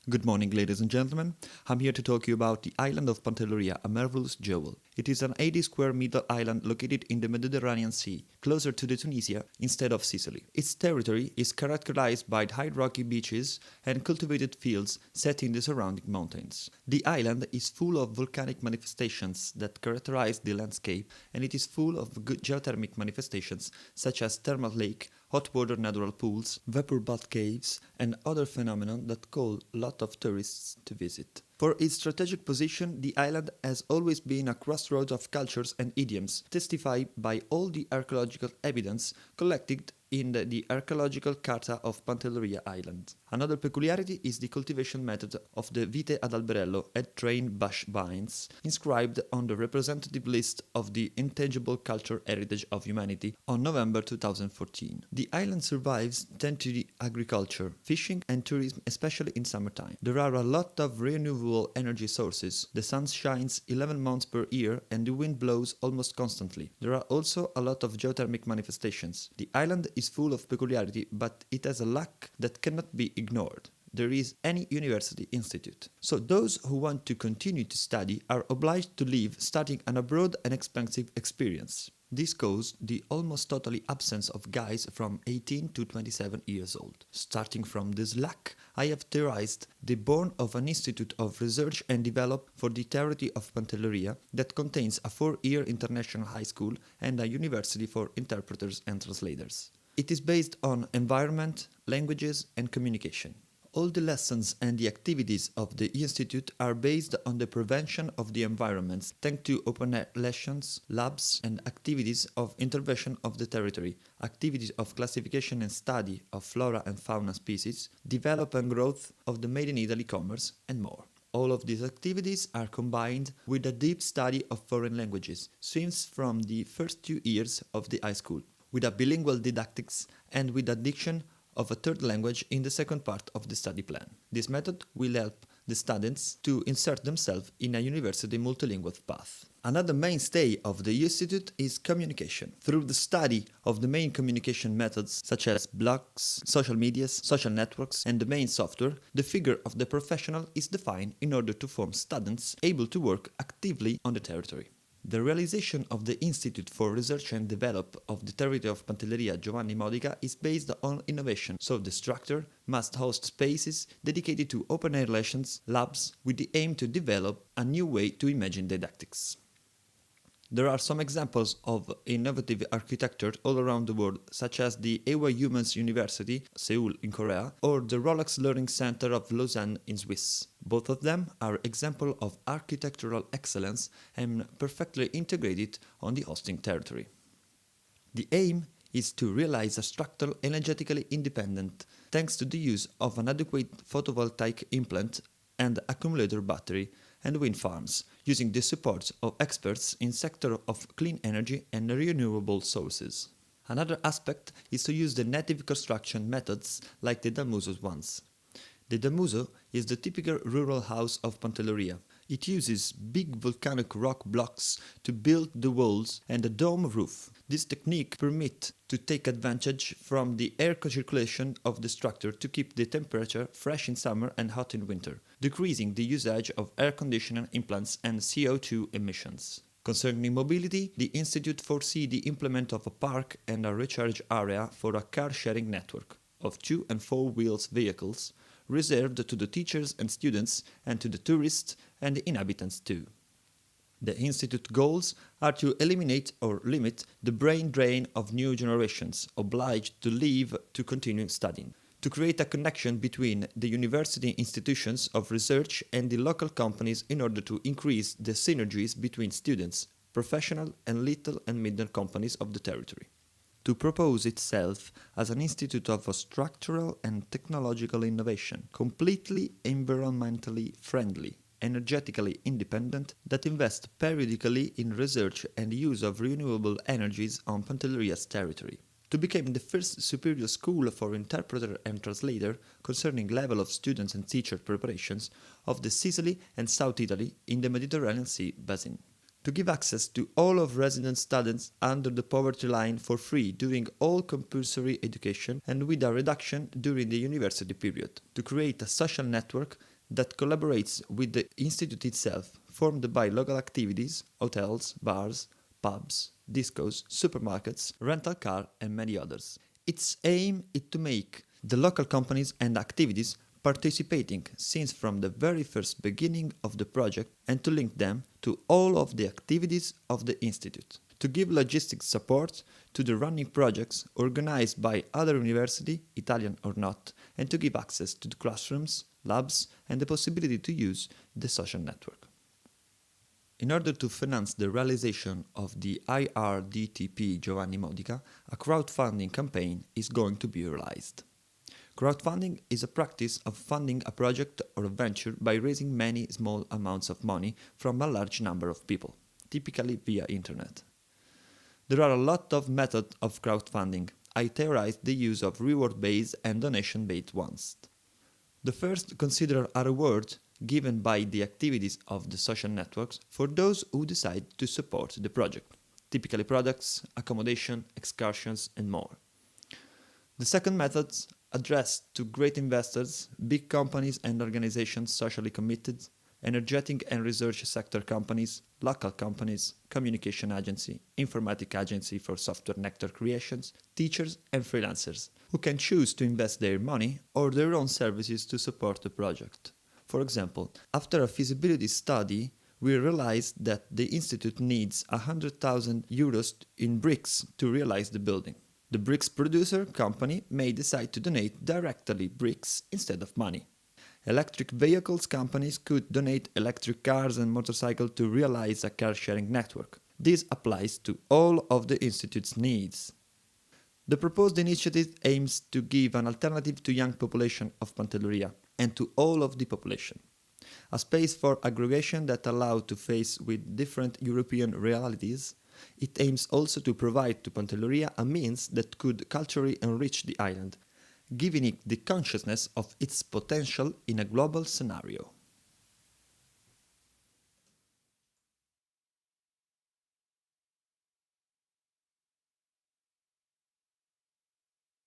Good morning, ladies and gentlemen. I'm here to talk to you about the island of Pantelleria, a marvelous jewel. It is an 80 square meter island located in the Mediterranean Sea, closer to the Tunisia instead of Sicily. Its territory is characterized by high rocky beaches and cultivated fields set in the surrounding mountains. The island is full of volcanic manifestations that characterize the landscape, and it is full of good geothermic manifestations such as thermal lake, hot water natural pools, vapor bath caves, and other phenomena that call a lot of tourists to visit. For its strategic position, the island has always been a crossroads of cultures and idioms, testified by all the archaeological evidence collected in the Archaeological Carta of Pantelleria Island. Another peculiarity is the cultivation method of the Vite ad alberello and train bush vines, inscribed on the representative list of the Intangible Culture Heritage of Humanity on November 2014. The island survives thanks to the agriculture, fishing and tourism, especially in summertime. There are a lot of renewable energy sources. The sun shines 11 months per year and the wind blows almost constantly. There are also a lot of geothermic manifestations. The island is full of peculiarity, but it has a lack that cannot be ignored. There is any university institute. So those who want to continue to study are obliged to leave, starting an abroad and expensive experience. This caused the almost totally absence of guys from 18 to 27 years old. Starting from this lack, I have theorized the born of an institute of research and develop for the territory of Pantelleria that contains a 4-year international high school and a university for interpreters and translators. It is based on environment, languages and communication. All the lessons and the activities of the institute are based on the prevention of the environments, thanks to open-air lessons, labs and activities of intervention of the territory, activities of classification and study of flora and fauna species, development and growth of the Made in Italy commerce, and more. All of these activities are combined with a deep study of foreign languages, since from the first 2 years of the high school, with a bilingual didactics and with addition of a third language in the second part of the study plan. This method will help the students to insert themselves in a university multilingual path. Another mainstay of the institute is communication. Through the study of the main communication methods such as blogs, social medias, social networks and the main software, the figure of the professional is defined in order to form students able to work actively on the territory. The realization of the Institute for Research and Development of the territory of Pantelleria Giovanni Modica is based on innovation, so the structure must host spaces dedicated to open-air lessons, labs, with the aim to develop a new way to imagine didactics. There are some examples of innovative architecture all around the world, such as the Ewha Humans University, Seoul in Korea, or the Rolex Learning Center of Lausanne in Swiss. Both of them are examples of architectural excellence and perfectly integrated on the hosting territory. The aim is to realize a structure energetically independent, thanks to the use of an adequate photovoltaic implant and accumulator battery and wind farms, using the support of experts in sector of clean energy and renewable sources. Another aspect is to use the native construction methods like the Damuso ones. The Damuso is the typical rural house of Pantelleria. It uses big volcanic rock blocks to build the walls and the dome roof. This technique permits to take advantage from the air circulation of the structure to keep the temperature fresh in summer and hot in winter, decreasing the usage of air conditioning implants and CO2 emissions. Concerning mobility, the Institute foresees the implement of a park and a recharge area for a car-sharing network of 2- and 4-wheels vehicles, reserved to the teachers and students and to the tourists and the inhabitants too. The Institute goals are to eliminate or limit the brain drain of new generations obliged to leave to continue studying, to create a connection between the university institutions of research and the local companies in order to increase the synergies between students, professional and little and medium companies of the territory. To propose itself as an institute of structural and technological innovation, completely environmentally friendly, energetically independent, that invests periodically in research and use of renewable energies on Pantelleria's territory. To become the first superior school for interpreter and translator concerning level of students and teacher preparations of the Sicily and South Italy in the Mediterranean Sea basin. To give access to all of resident students under the poverty line for free during all compulsory education and with a reduction during the university period. To create a social network that collaborates with the institute itself, formed by local activities, hotels, bars, pubs, discos, supermarkets, rental car and many others. Its aim is to make the local companies and activities participating since from the very first beginning of the project and to link them to all of the activities of the institute. To give logistics support to the running projects organized by other university, Italian or not, and to give access to the classrooms, labs and the possibility to use the social network. In order to finance the realization of the IRSTP Giovanni Modica, a crowdfunding campaign is going to be realized. Crowdfunding is a practice of funding a project or a venture by raising many small amounts of money from a large number of people, typically via internet. There are a lot of methods of crowdfunding. I theorize the use of reward-based and donation-based ones. The first consider a reward given by the activities of the social networks for those who decide to support the project, typically products, accommodation, excursions and more. The second method addressed to great investors, big companies and organizations socially committed, energetic and research sector companies, local companies, communication agency, informatic agency for software nectar creations, teachers and freelancers, who can choose to invest their money or their own services to support the project. For example, after a feasibility study, we realized that the institute needs 100,000 euros in bricks to realize the building. The bricks producer company may decide to donate directly bricks instead of money. Electric vehicles companies could donate electric cars and motorcycles to realize a car-sharing network. This applies to all of the institute's needs. The proposed initiative aims to give an alternative to young population of Pantelleria and to all of the population. A space for aggregation that allows to face with different European realities. It aims also to provide to Pantelleria a means that could culturally enrich the island, giving it the consciousness of its potential in a global scenario.